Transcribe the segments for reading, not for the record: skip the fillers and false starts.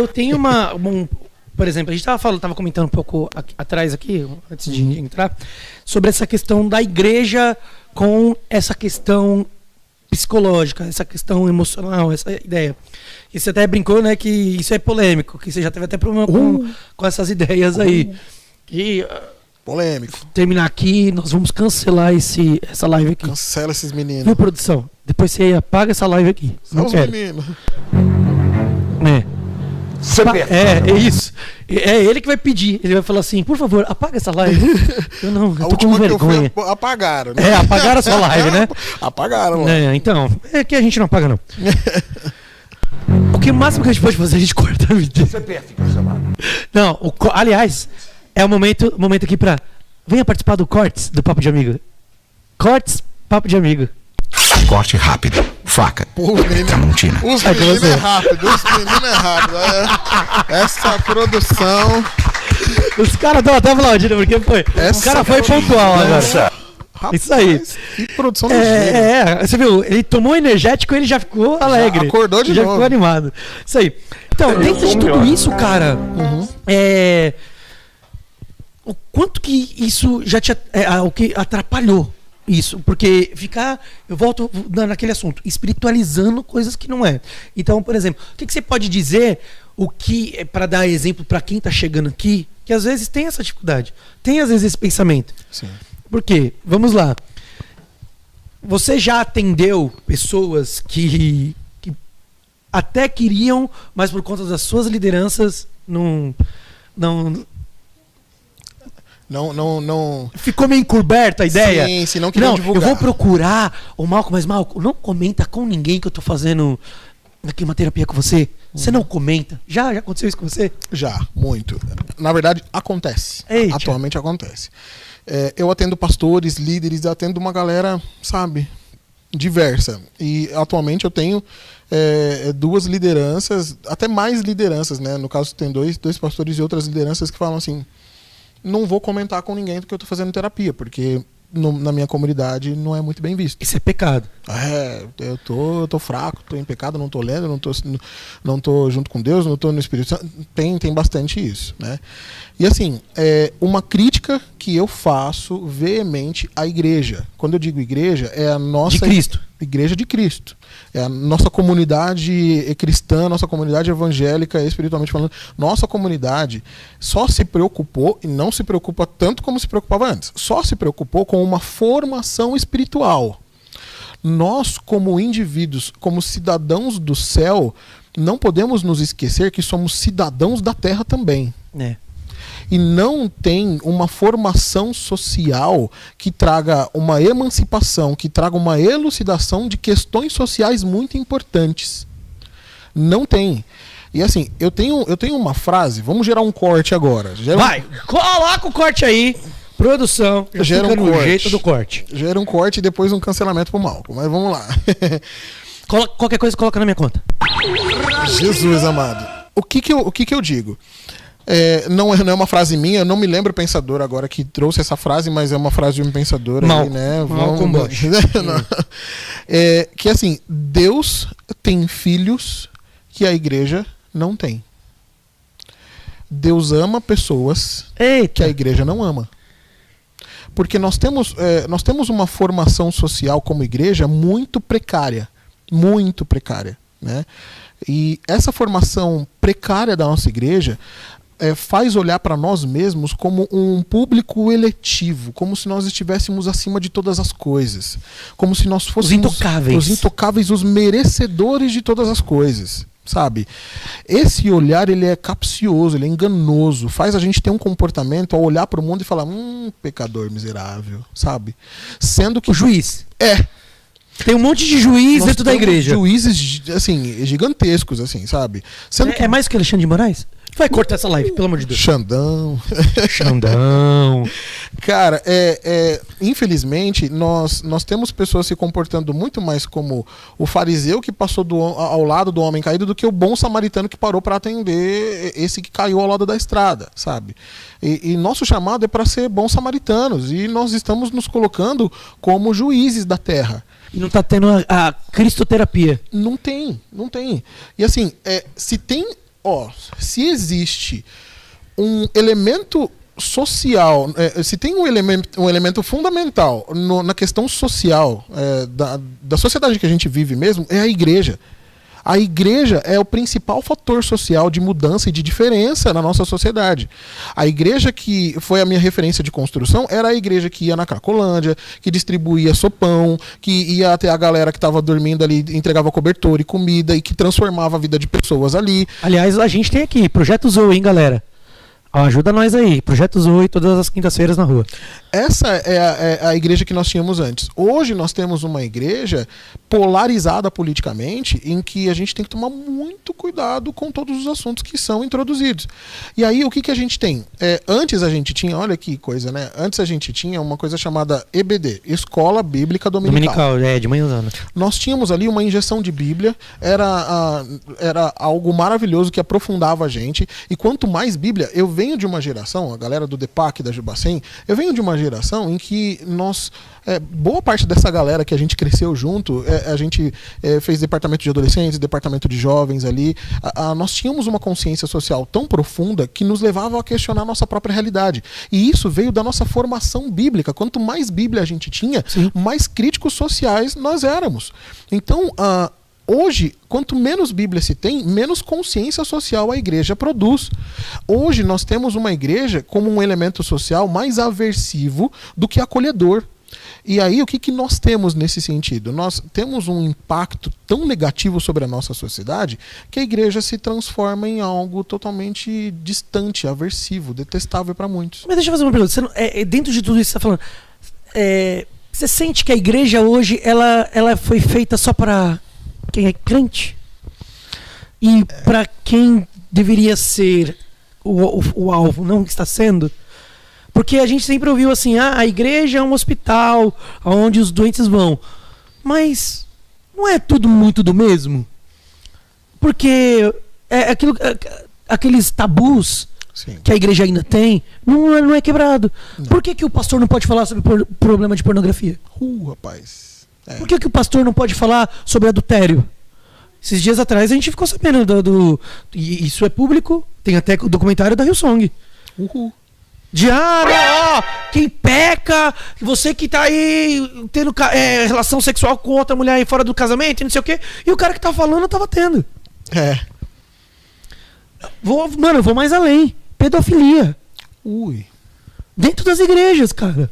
Eu tenho por exemplo, a gente tava comentando um pouco atrás aqui, antes de entrar, sobre essa questão da igreja com essa questão psicológica, essa questão emocional, essa ideia. E você até brincou, né, que isso é polêmico, que você já teve até problema com essas ideias aí. E polêmico. Terminar aqui, nós vamos cancelar essa live aqui. Cancela esses meninos. Viu, produção? Depois você apaga essa live aqui. Só os meninos. É isso. É ele que vai pedir. Ele vai falar assim, por favor, apaga essa live. Eu tô com vergonha. Apagaram, né? Apagaram a sua live, né? Apagaram. Então, é que a gente não apaga, não. O máximo que a gente pode fazer, a gente corta a vídeo. Não, aliás, é o momento aqui pra... Venha participar do Cortes do Papo de Amigo. Cortes, Papo de Amigo. Corte rápido, faca, Tramontina. Os meninos é rápido, Essa produção... Os caras estão até aplaudindo, porque foi. O cara foi pontual agora. Rapaz, isso aí. Que produção ligeira. Você viu? Ele tomou energético e ele já ficou alegre. Já acordou de novo. Já ficou animado. Isso aí. Então, dentro de tudo isso, cara, o quanto que isso já te o que atrapalhou isso? Porque eu volto naquele assunto, espiritualizando coisas que não é. Então, por exemplo, o que você pode dizer, para dar exemplo para quem tá chegando aqui, que às vezes tem essa dificuldade, tem às vezes esse pensamento. Sim. Por quê? Vamos lá. Você já atendeu pessoas que até queriam, mas por conta das suas lideranças não ficou meio encoberta a ideia? Sim, não queriam divulgar. Eu vou procurar o Malco, mas Malco, não comenta com ninguém que eu tô fazendo aqui uma terapia com você. Você não comenta. Já aconteceu isso com você? Já, muito. Na verdade, acontece. Eita. Atualmente acontece. Eu atendo pastores, líderes, atendo uma galera, sabe, diversa. E atualmente eu tenho 2 lideranças, até mais lideranças, né? No caso, tem dois pastores e outras lideranças que falam assim: não vou comentar com ninguém do que eu tô fazendo terapia, porque na minha comunidade não é muito bem visto. Isso é pecado. Eu tô fraco, tô em pecado, não tô lendo, não tô junto com Deus, não tô no Espírito Santo. Tem bastante isso, né? E assim, uma crítica que eu faço veemente à igreja. Quando eu digo igreja, é a nossa... De Cristo. Igreja de Cristo. É a nossa comunidade cristã, nossa comunidade evangélica, espiritualmente falando. Nossa comunidade só se preocupou, e não se preocupa tanto como se preocupava antes, só se preocupou com uma formação espiritual. Nós, como indivíduos, como cidadãos do céu, não podemos nos esquecer que somos cidadãos da terra também. E não tem uma formação social que traga uma emancipação, que traga uma elucidação de questões sociais muito importantes. Não tem. E assim, eu tenho uma frase, vamos gerar um corte agora. Vai, coloca o corte aí. Produção, gera um corte. Jeito do corte. Gera um corte e depois um cancelamento pro Malco. Mas vamos lá. Qualquer coisa coloca na minha conta. Jesus amado. O que eu digo? Não é uma frase minha, eu não me lembro o pensador agora que trouxe essa frase, mas é uma frase de um pensador aí, né? Que assim, Deus tem filhos que a igreja não tem. Deus ama pessoas que a igreja não ama. Porque nós temos uma formação social como igreja muito precária, né? E essa formação precária da nossa igreja faz olhar para nós mesmos como um público eletivo, como se nós estivéssemos acima de todas as coisas, como se nós fôssemos os intocáveis, os merecedores de todas as coisas, sabe? Esse olhar, ele é capcioso, ele é enganoso, faz a gente ter um comportamento ao olhar para o mundo e falar, pecador miserável, sabe? Sendo que o juiz tem um monte de juiz dentro da igreja. Juízes, assim, gigantescos, assim, sabe? Sendo que... É mais que Alexandre de Moraes? Vai cortar essa live, pelo amor de Deus. Xandão. Cara, infelizmente, nós temos pessoas se comportando muito mais como o fariseu que passou ao lado do homem caído do que o bom samaritano que parou para atender esse que caiu ao lado da estrada, sabe? E nosso chamado é para ser bons samaritanos. E nós estamos nos colocando como juízes da terra. E não está tendo a cristoterapia. Não tem. E assim, se tem se existe um elemento social, se tem um elemento fundamental na questão social da sociedade que a gente vive mesmo, é a igreja. A igreja é o principal fator social de mudança e de diferença na nossa sociedade. A igreja que foi a minha referência de construção era a igreja que ia na Cracolândia, que distribuía sopão, que ia até a galera que estava dormindo ali, entregava cobertor e comida e que transformava a vida de pessoas ali. Aliás, a gente tem aqui, Projeto Zoe, hein, galera? Ajuda nós aí, Projeto Zoe, todas as quintas-feiras na rua. Essa é a igreja que nós tínhamos antes. Hoje nós temos uma igreja polarizada politicamente, em que a gente tem que tomar muito cuidado com todos os assuntos que são introduzidos. E aí o que a gente tem? Antes a gente tinha, olha que coisa, né? Antes a gente tinha uma coisa chamada EBD, Escola Bíblica Dominical. De manhãzana. Nós tínhamos ali uma injeção de Bíblia, era algo maravilhoso que aprofundava a gente. E quanto mais Bíblia, eu venho de uma geração, a galera do DEPAC, da Jubacem, eu venho de uma geração em que nós, boa parte dessa galera que a gente cresceu junto, a gente fez departamento de adolescentes, departamento de jovens ali, nós tínhamos uma consciência social tão profunda que nos levava a questionar a nossa própria realidade. E isso veio da nossa formação bíblica. Quanto mais Bíblia a gente tinha, sim, mais críticos sociais nós éramos. Então, hoje, quanto menos Bíblia se tem, menos consciência social a igreja produz. Hoje nós temos uma igreja como um elemento social mais aversivo do que acolhedor. E aí o que nós temos nesse sentido? Nós temos um impacto tão negativo sobre a nossa sociedade que a igreja se transforma em algo totalmente distante, aversivo, detestável para muitos. Mas deixa eu fazer uma pergunta. Você não, dentro de tudo isso que você está falando, você sente que a igreja hoje ela foi feita só para quem é crente? E para quem deveria ser o alvo, não está sendo? Porque a gente sempre ouviu assim, a igreja é um hospital onde os doentes vão. Mas não é tudo muito do mesmo? Porque aqueles tabus, sim, que a igreja ainda tem, não é quebrado. Não. Por que o pastor não pode falar sobre problema de pornografia? Rapaz. Por que o pastor não pode falar sobre adultério? Esses dias atrás a gente ficou sabendo e isso é público, tem até o documentário da Hillsong. Quem peca, você que tá aí tendo relação sexual com outra mulher aí fora do casamento e não sei o quê, e o cara que tá falando tava tendo. Eu vou mais além. Pedofilia. Dentro das igrejas, cara.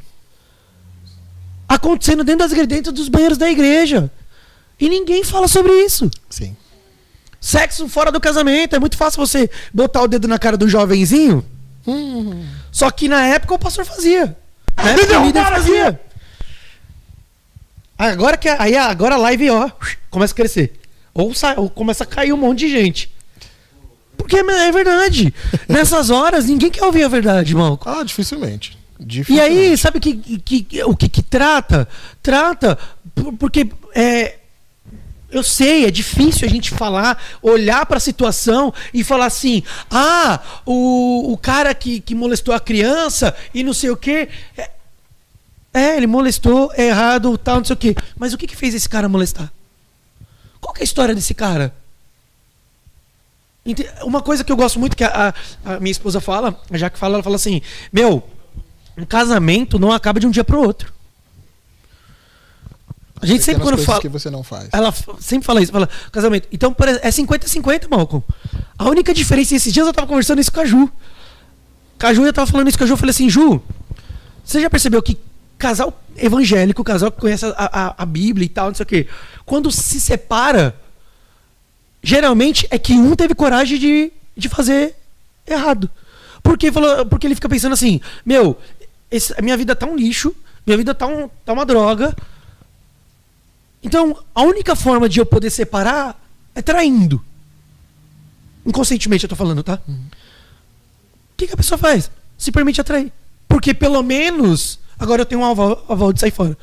Acontecendo dentro das igrejas, dentro dos banheiros da igreja. E ninguém fala sobre isso. Sim. Sexo fora do casamento. É muito fácil você botar o dedo na cara do jovenzinho. Só que na época o pastor fazia. Na época o líder fazia. Agora a live, começa a crescer. Ou começa a cair um monte de gente. Porque é verdade. Nessas horas, ninguém quer ouvir a verdade, irmão. Dificilmente. E aí, sabe o que trata? Trata porque eu sei, é difícil a gente falar, olhar para a situação e falar assim, o cara que molestou a criança e não sei o quê, ele molestou, é errado, tal, não sei o quê. Mas o que fez esse cara molestar? Qual que é a história desse cara? Uma coisa que eu gosto muito que a minha esposa fala, a Jaque fala, ela fala assim, um casamento não acaba de um dia pro outro. A gente sempre quando fala que você não faz. Ela sempre fala isso, fala casamento. Então é 50-50, Malcolm. A única diferença, esses dias eu tava conversando isso com a Ju. Eu tava falando isso com a Ju, eu falei assim, Ju, você já percebeu que casal evangélico, casal que conhece a Bíblia e tal, não sei o quê, quando se separa, geralmente é que um teve coragem de fazer errado. Porque ele fica pensando assim, a minha vida tá um lixo, minha vida tá uma droga. Então, a única forma de eu poder separar é traindo. Inconscientemente eu tô falando, tá? O que a pessoa faz? Se permite atrair. Porque pelo menos agora eu tenho um aval de sair fora.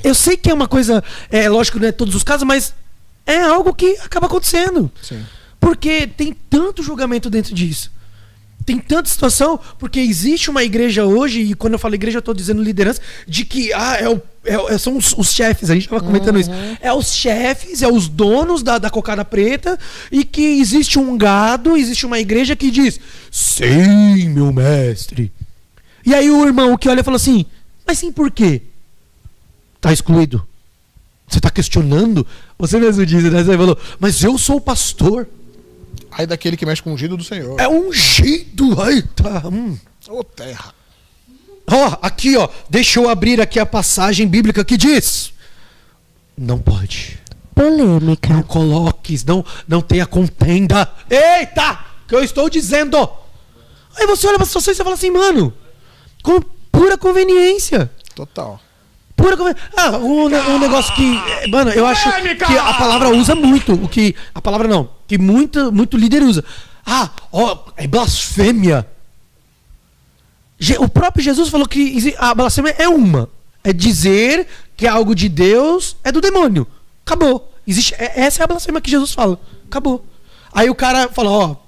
Eu sei que é uma coisa, lógico, não é todos os casos, mas é algo que acaba acontecendo. Sim. Porque tem tanto julgamento dentro disso. Tem tanta situação, porque existe uma igreja hoje, e quando eu falo igreja eu estou dizendo liderança, de que é são os chefes, a gente estava comentando isso. É os chefes, é os donos da cocada preta, e que existe um gado, existe uma igreja que diz: sim, meu mestre. E aí o irmão que olha fala assim: mas sim, por quê? Tá excluído. Você tá questionando? Você mesmo disse, né? Você falou: mas eu sou o pastor. Aí daquele que mexe com o ungido do Senhor. É ungido. Aí tá. Ô terra. Ó, aqui, ó. Deixa eu abrir aqui a passagem bíblica que diz: não pode. Polêmica. Não coloques, não tenha contenda. Eita! Que eu estou dizendo. Aí você olha pra situação e você fala assim: mano, com pura conveniência. Total. Pura conveniência. Um negócio que... Mano, eu acho que a palavra usa muito. A palavra não. Que muito líder usa. É blasfêmia. O próprio Jesus falou que a blasfêmia é uma. É dizer que algo de Deus é do demônio. Acabou. Essa é a blasfêmia que Jesus fala. Acabou. Aí o cara fala: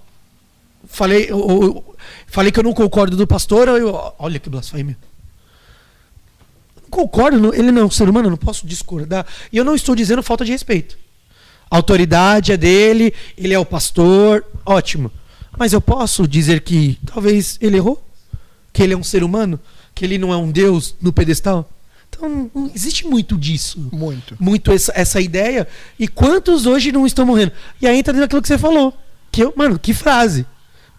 falei que eu não concordo do pastor. Olha que blasfêmia. Concordo, ele não é um ser humano, eu não posso discordar. E eu não estou dizendo falta de respeito. A autoridade é dele, ele é o pastor, ótimo. Mas eu posso dizer que talvez ele errou? Que ele é um ser humano? Que ele não é um Deus no pedestal? Então não existe muito disso. Muito essa ideia. E quantos hoje não estão morrendo? E aí entra naquilo que você falou. Mano, que frase.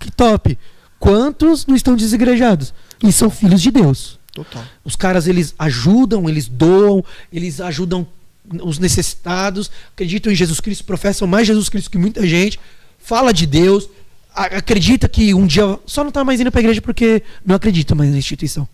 Que top. Quantos não estão desigrejados? E são filhos de Deus. Total. Os caras, eles ajudam, eles doam, eles ajudam os necessitados, acreditam em Jesus Cristo, professam mais Jesus Cristo que muita gente, fala de Deus, acredita que um dia só não tá mais indo pra igreja porque não acredita mais na instituição.